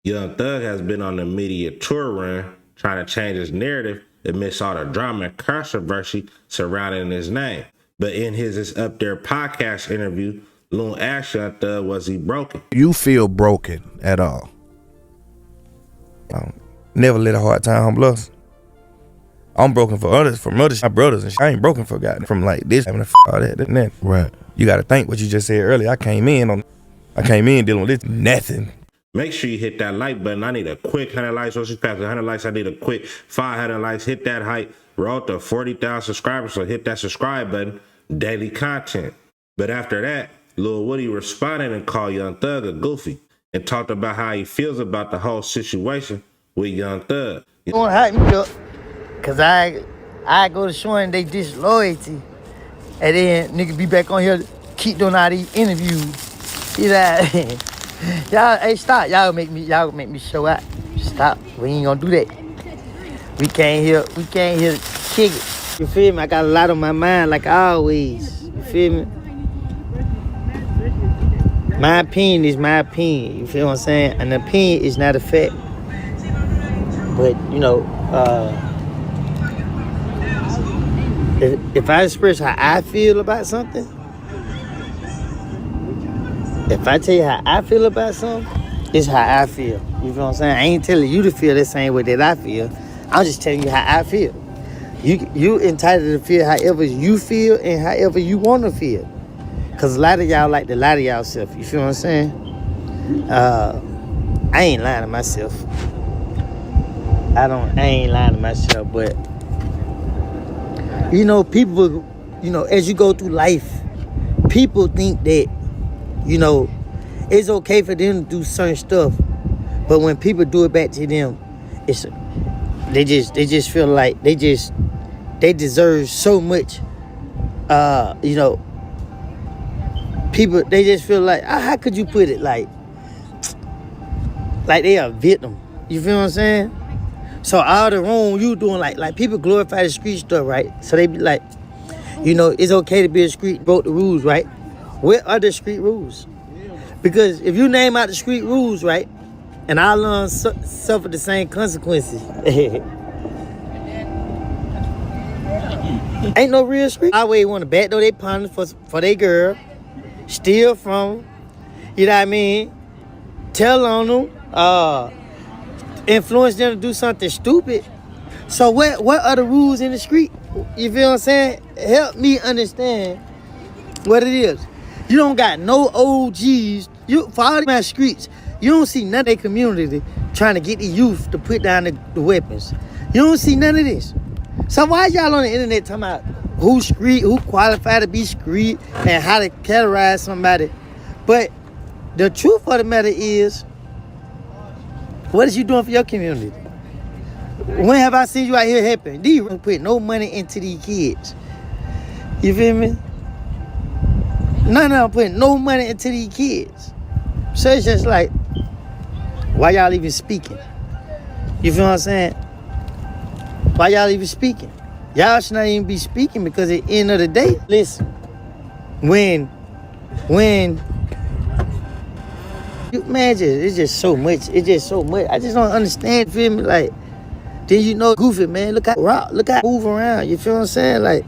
Young Thug has been on the media tour run trying to change his narrative amidst all the drama and controversy surrounding his name. But in his Up There podcast interview, Loon asked Young Thug, was he broken? You feel broken at all? Never let a hard time humble us. I'm broken for others, from others, my brothers, and shit. I ain't broken for God. From like this, having all that, and that. Right. You got to think what you just said earlier. I came in dealing with this nothing. Make sure you hit that like button. I need a quick 100 likes. Once you pass 100 likes, I need a quick 500 likes. Hit that hype. We're up to 40,000 subscribers, so hit that subscribe button. Daily content. But after that, Lil Woody responded and called Young Thug a goofy and talked about how he feels about the whole situation with Young Thug. You won't hype me up, cause I go to showing they disloyalty, and then nigga be back on here, keep doing all these interviews. You know, y'all, hey, stop. Y'all make me show out. Stop. We ain't gonna do that. We can't hear kick it. You feel me? I got a lot on my mind, like always. You feel me? My opinion is my opinion. You feel what I'm saying? An opinion is not a fact. But you know, if I express how I feel about something, if I tell you how I feel about something, it's how I feel. You feel what I'm saying? I ain't telling you to feel the same way that I feel. I'm just telling you how I feel. You entitled to feel however you feel and however you want to feel. Cause a lot of y'all like to lie to y'allself. You feel what I'm saying? I ain't lying to myself. I ain't lying to myself, but you know, people, you know, as you go through life, people think that, you know, it's okay for them to do certain stuff, but when people do it back to them, they just feel like they deserve so much. You know, people, they just feel like, how could you put it, like they are a victim. You feel what I'm saying? So all the wrong you doing, like people glorify the street stuff, right? So they be like, you know, it's okay to be a street, broke the rules, right? Where are the street rules? Because if you name out the street rules, right, and I learn suffer the same consequences, ain't no real street. I always want to backdoor they partners for their girl, steal from them, you know what I mean? Tell on them, influence them to do something stupid. So what are the rules in the street? You feel what I'm saying? Help me understand what it is. You don't got no OGs. For all my streets, you don't see none of their community trying to get the youth to put down the weapons. You don't see none of this. So why y'all on the internet talking about who qualified to be street and how to categorize somebody? But the truth of the matter is, what is you doing for your community? When have I seen you out here helping? These don't put no money into these kids. You feel me? None of them putting no money into these kids. So it's just like, why y'all even speaking? You feel what I'm saying? Why y'all even speaking? Y'all should not even be speaking, because at the end of the day, listen, when man, it's just so much. It's just so much. I just don't understand. You feel me? Like, then you know, goofy, man. Look how move around. You feel what I'm saying? Like,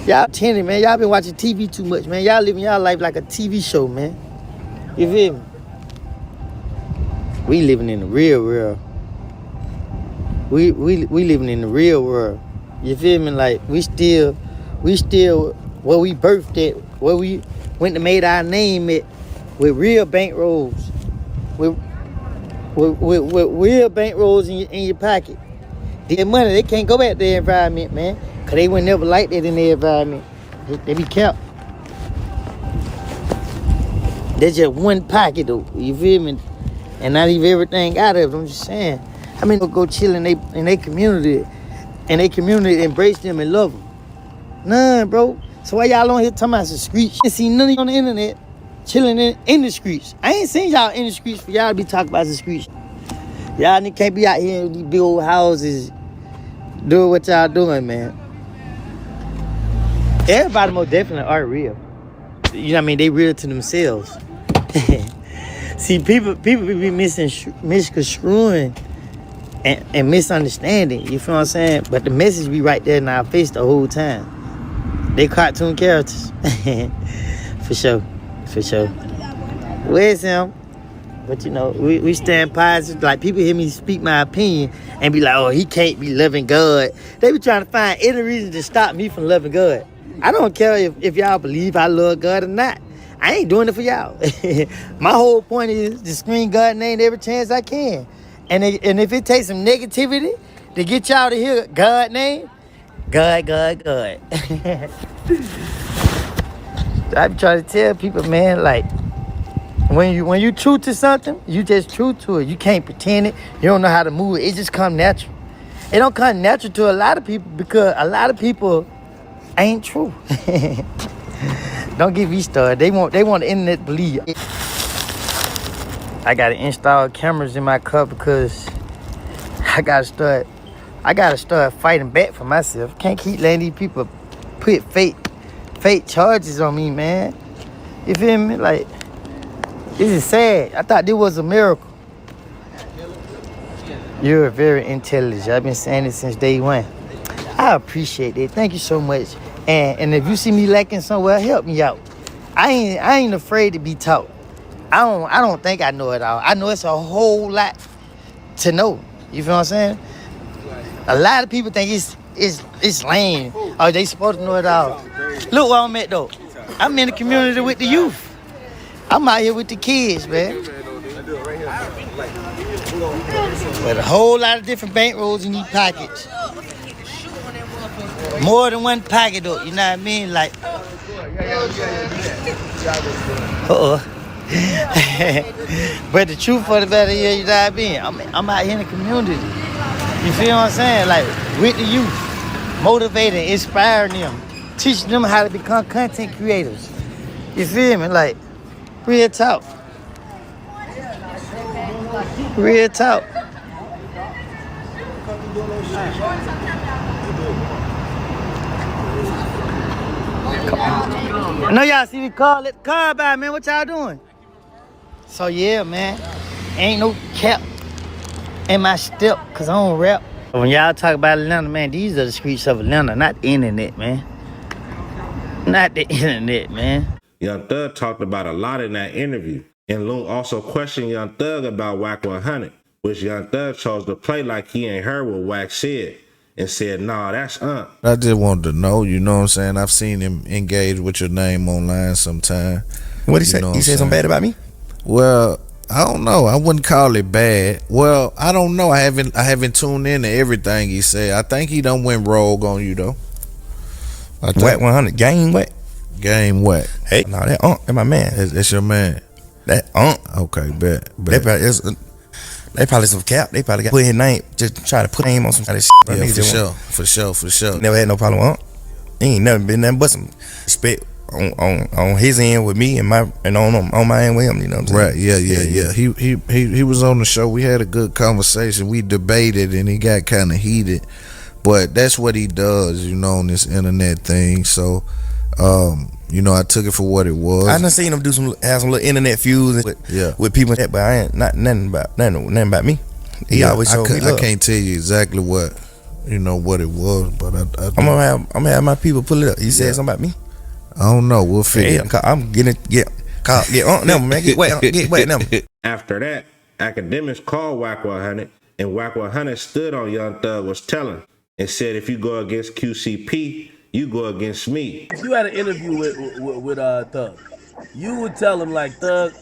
y'all tending, man. Y'all been watching TV too much, man. Y'all living y'all life like a TV show, man. You feel me? We living in the real world. We living in the real world. You feel me? Like, we still where we birthed at, where we went and made our name at, with real bankrolls, with real bankrolls in your pocket. Their money, they can't go back to their environment, man, because they would never like that in their environment. They be kept. There's just one pocket, though, you feel me? And not even everything out of it. I'm just saying. I mean, go chill in their community, and their community embrace them and love them. None, bro. So why y'all on here talking about some street shit? See none of you on the internet chilling in the streets. I ain't seen y'all in the streets for y'all to be talking about the streets. Y'all can't be out here in these big old houses doing what y'all doing, man. Everybody most definitely are real. You know what I mean? They real to themselves. See, people be misconstruing and misunderstanding. You feel what I'm saying? But the message be right there in our face the whole time. They cartoon characters. For sure. For sure. Where's him? But you know, we stand positive. Like, people hear me speak my opinion and be like, oh, he can't be loving God. They be trying to find any reason to stop me from loving God. I don't care if y'all believe I love God or not. I ain't doing it for y'all. My whole point is to scream God's name every chance I can. And if it takes some negativity to get y'all to hear God's name, God. I be trying to tell people, man, like, when you true to something, you just true to it. You can't pretend it. You don't know how to move it. It just come natural. It don't come natural to a lot of people because a lot of people ain't true. Don't get me started. They want the internet to believe. I gotta install cameras in my car because I gotta start fighting back for myself. Can't keep letting these people put fake charges on me, man. You feel me? Like, this is sad. I thought this was a miracle. You're very intelligent. I've been saying it since day one. I appreciate it. Thank you so much. And if you see me lacking somewhere, help me out. I ain't afraid to be taught. I don't think I know it all. I know it's a whole lot to know. You feel what I'm saying? A lot of people think it's lame. Oh, they supposed to know it all. Look where I'm at though. I'm in the community with the youth. I'm out here with the kids, man. With a whole lot of different bankrolls in these pockets. More than one pocket though, you know what I mean? Like, but the truth for the matter is, you know what I mean? I'm out here in the community. You feel what I'm saying? Like, with the youth, motivating, inspiring them, teaching them how to become content creators. You feel me? Like, real talk. Real talk. I know y'all see me call it car by, man. What y'all doing? So yeah, man, ain't no cap in my step, cause I don't rap. When y'all talk about Atlanta, man, these are the streets of Atlanta, not the internet, man. Not the internet, man. Young Thug talked about a lot in that interview. And Loon also questioned Young Thug about Wack 100, which Young Thug chose to play like he ain't heard what Wack said. And said, nah, that's I just wanted to know, you know what I'm saying? I've seen him engage with your name online sometime. What he say? He said something bad about me? Well, I don't know. I wouldn't call it bad. Well, I don't know. I haven't tuned in to everything he said. I think he done went rogue on you though. Wack 100 game what? Game what? Hey, no, that my man. That's your man. That Okay, bet. They probably some cap. They probably got put his name, just try to put him on some kind of shit. Bro. Yeah, for sure. Never had no problem with him. He ain't never been nothing but some respect on his end with me and on my end with him. You know what I'm saying? Right? Yeah. He was on the show. We had a good conversation. We debated and he got kind of heated, but that's what he does, you know, on this internet thing. So, you know, I took it for what it was. I done seen him have some little internet feuds with people, but I ain't nothing about me. He always showed me love. I can't tell you exactly what it was, but I'm gonna have my people pull it up. You said something about me? I don't know. We'll figure. I'm getting get on them, man. Get wet them. After that, academics called Wack 100, and Wack 100 stood on Young Thug was telling and said, if you go against QCP, you go against me. If you had an interview with Thug, you would tell him like, Thug,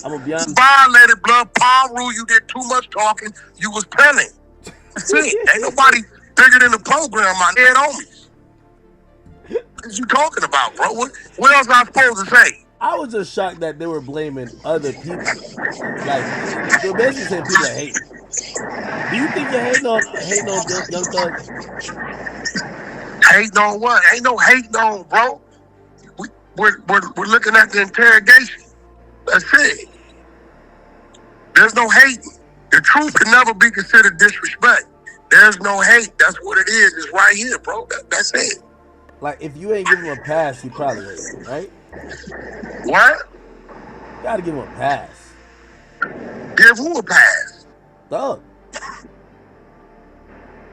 I'm gonna be honest. Violated blood, PIRU, you did too much talking, you was telling. That's it. Ain't nobody bigger than the program, my dead homies. What you talking about, bro? What else am I supposed to say? I was just shocked that they were blaming other people. Like, they're basically saying people are hating. Do you think you're hating on Young Thug? Hating on what? Ain't no hating on, bro. We're looking at the interrogation. That's it. There's no hating. The truth can never be considered disrespect. There's no hate. That's what it is. It's right here, bro. That's it. Like, if you ain't give him a pass, you probably hate him, right? What? You gotta give him a pass. Give who a pass? Thug.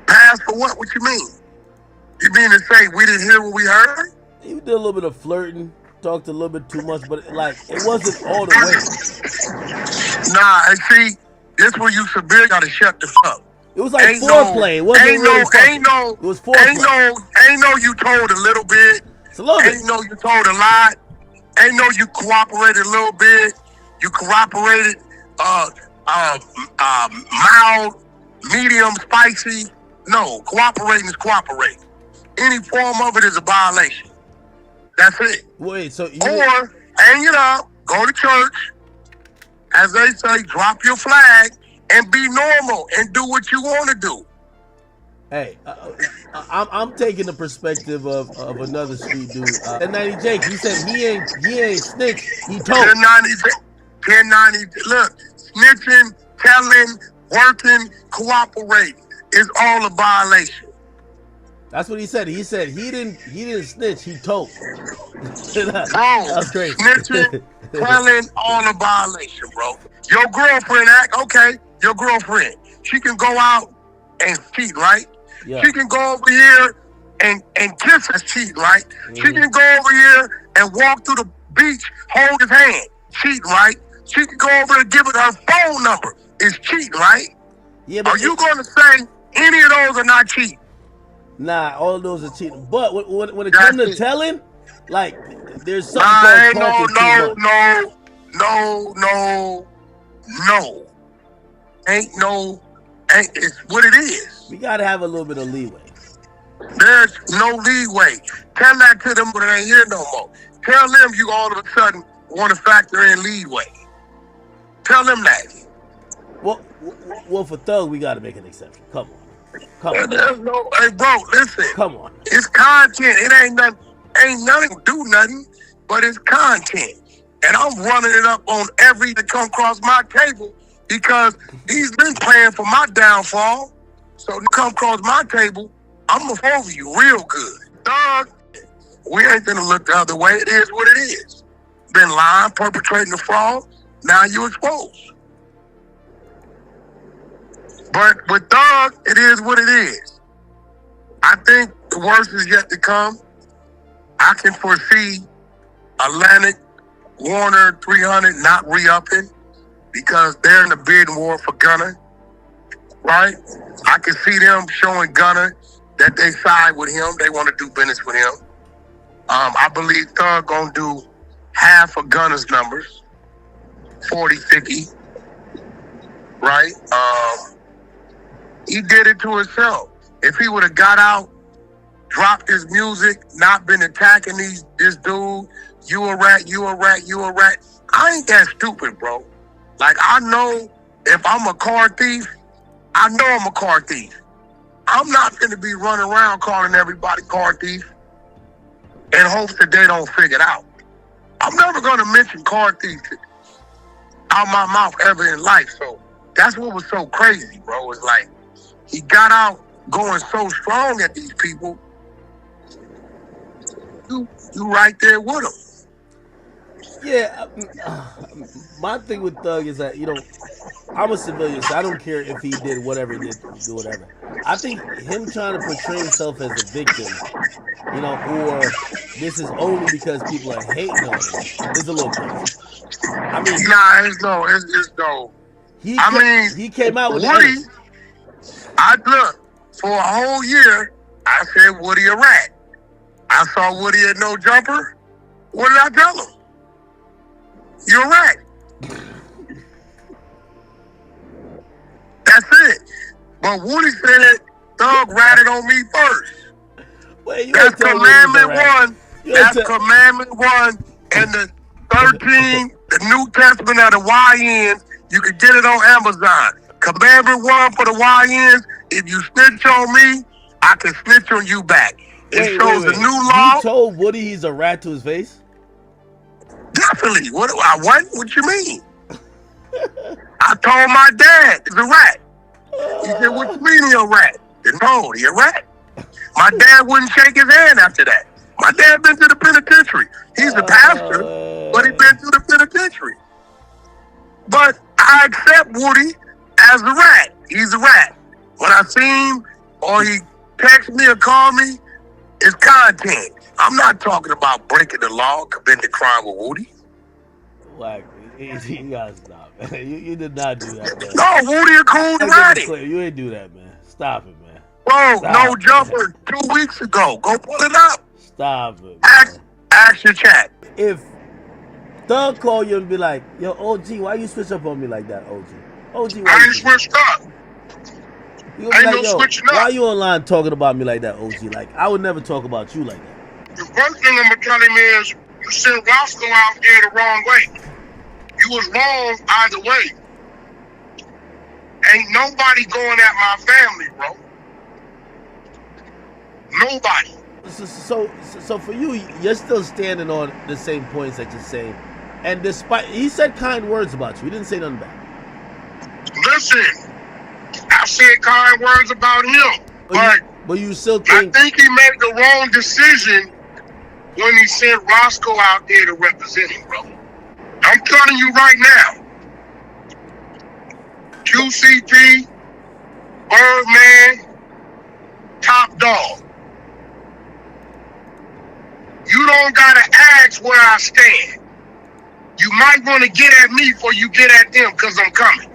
Pass for what? What you mean? You mean to say we didn't hear what we heard? He did a little bit of flirting, talked a little bit too much, but like it wasn't all the way. Nah, and see, this where you severe gotta shut the fuck. It was like foreplay. It wasn't really fucking. It was foreplay. Ain't no you told a little bit. It's a little bit. Ain't no you told a lot. Ain't no you cooperated a little bit. You cooperated mild, medium, spicy. No, cooperating is cooperating. Any form of it is a violation. That's it. Wait, so you or hang it up, go to church, as they say, drop your flag and be normal and do what you want to do. Hey, I'm taking the perspective of another street dude. 1090 Jake, he said he ain't snitch, he told. 1090, look, snitching, telling, working, cooperating is all a violation. That's what he said. He said he didn't snitch, he told. Bro, that's crazy. Snitching, telling, all a violation, bro. Your girlfriend your girlfriend, she can go out and cheat, right? Yeah. She can go over here and kiss us, cheat, right? She can go over here and walk through the beach, hold his hand, cheat, right? She can go over and give it her phone number, is cheat, right? Yeah, but are you going to say any of those are not cheating? Nah, all of those are cheating. But when it comes to telling, like, there's something called talking too much. No. It's what it is. We gotta have a little bit of leeway. There's no leeway. Tell that to them, but it ain't here no more. Tell them you all of a sudden want to factor in leeway. Tell them that. Well, for Thug, we gotta make an exception. Come on. There's no, hey, bro, listen. Come on. It's content. It ain't nothing to do nothing, but it's content. And I'm running it up on every that come across my table because he's been playing for my downfall. So to come across my table, I'm gonna over you real good. Dog, we ain't gonna look the other way. It is what it is. Been lying, perpetrating the fraud. Now you exposed. But with Dog, it is what it is. I think the worst is yet to come. I can foresee Atlantic, Warner, 300 not re-upping because they're in the bidding war for Gunna, right? I can see them showing Gunna that they side with him. They want to do business with him. I believe Thug gonna do half of Gunna's numbers, 40, 50, right? He did it to himself. If he would have got out, dropped his music, not been attacking this dude, you a rat. I ain't that stupid, bro. Like, I know if I'm a car thief, I know I'm a car thief. I'm not going to be running around calling everybody car thief in hopes that they don't figure it out. I'm never going to mention car thief out my mouth ever in life. So that's what was so crazy, bro. It's like he got out going so strong at these people. You right there with him. Yeah, my thing with Thug is that, I'm a civilian, so I don't care if he did whatever he did, do whatever. I think him trying to portray himself as a victim, or this is only because people are hating on him, is a little crazy. I mean, it's no. He came out with Woody. Look, for a whole year, I said Woody a rat. I saw Woody at No Jumper. What did I tell him? You're a rat. That's it. But Woody said Thug ratted on me first. Wait, that's commandment one. That's commandment one. And the 13, the New Testament of the YNs, you can get it on Amazon. Commandment one for the YNs, if you snitch on me, I can snitch on you back. It shows the new law. You told Woody he's a rat to his face? Definitely. What you mean? I told my dad he's a rat. He said, what you mean he a rat? No, he a rat. My dad wouldn't shake his hand after that. My dad been to the penitentiary. He's a pastor, but he been to the penitentiary. But I accept Woody as a rat. He's a rat. When I see him or he text me or call me, it's content. I'm not talking about breaking the law, committing a crime with Woody. Wack, you gotta stop, man. You did not do that, man. No, Woody a cool ratty. You ain't do that, man. Stop it, man. Bro, Stop. no jumper 2 weeks ago. Go pull it up. Stop it. Ask your chat. If Thug call you and be like, yo, OG, why you switch up on me like that, OG? OG, why I you ain't switched up. You Ain't like, no yo, switching up. why you online talking about me like that, OG? Like, I would never talk about you like that. The first thing I'm gonna tell him is you sent Roscoe out there the wrong way. You was wrong either way. Ain't nobody going at my family, bro. Nobody. So for you, you're still standing on the same points that you're saying. And despite, he said kind words about you. He didn't say nothing bad. Listen, I said kind words about him, but you still think... I think he made the wrong decision when he sent Roscoe out there to represent him, bro. I'm telling you right now, QCP, Birdman, top dog. You don't gotta ask where I stand. You might want to get at me before you get at them, because I'm coming.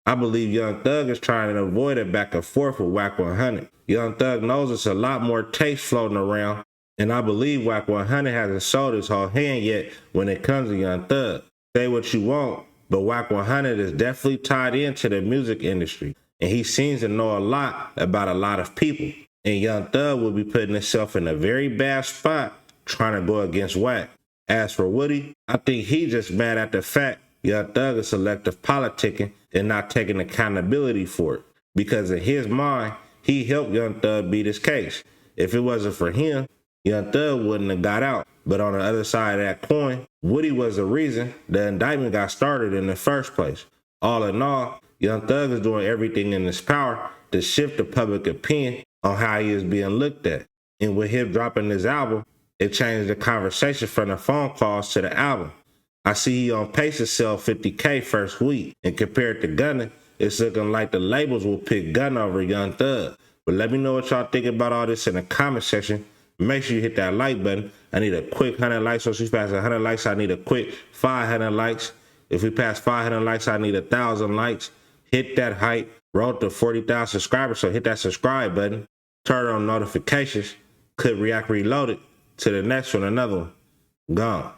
I believe Young Thug is trying to avoid a back and forth with Wack 100. Young Thug knows it's a lot more tapes floating around, and I believe Wack 100 hasn't sold his whole hand yet when it comes to Young Thug. Say what you want, but Wack 100 is definitely tied into the music industry, and he seems to know a lot about a lot of people. And Young Thug will be putting himself in a very bad spot trying to go against Wack. As for Woody, I think he just mad at the fact Young Thug is selective politicking and not taking accountability for it. Because in his mind, he helped Young Thug beat his case. If it wasn't for him, Young Thug wouldn't have got out. But on the other side of that coin, Woody was the reason the indictment got started in the first place. All in all, Young Thug is doing everything in his power to shift the public opinion on how he is being looked at. And with him dropping his album, it changed the conversation from the phone calls to the album. I see he on pace to sell 50K first week, and compared to Gunna, it's looking like the labels will pick Gunna over Young Thug. But let me know what y'all think about all this in the comment section. Make sure you hit that like button. I need a quick 100 likes. So if we pass 100 likes, I need a quick 500 likes. If we pass 500 likes, I need 1,000 likes. Hit that hype. Roll to 40,000 subscribers, so hit that subscribe button. Turn on notifications. Could React Reloaded. To the next one, another one. Gone.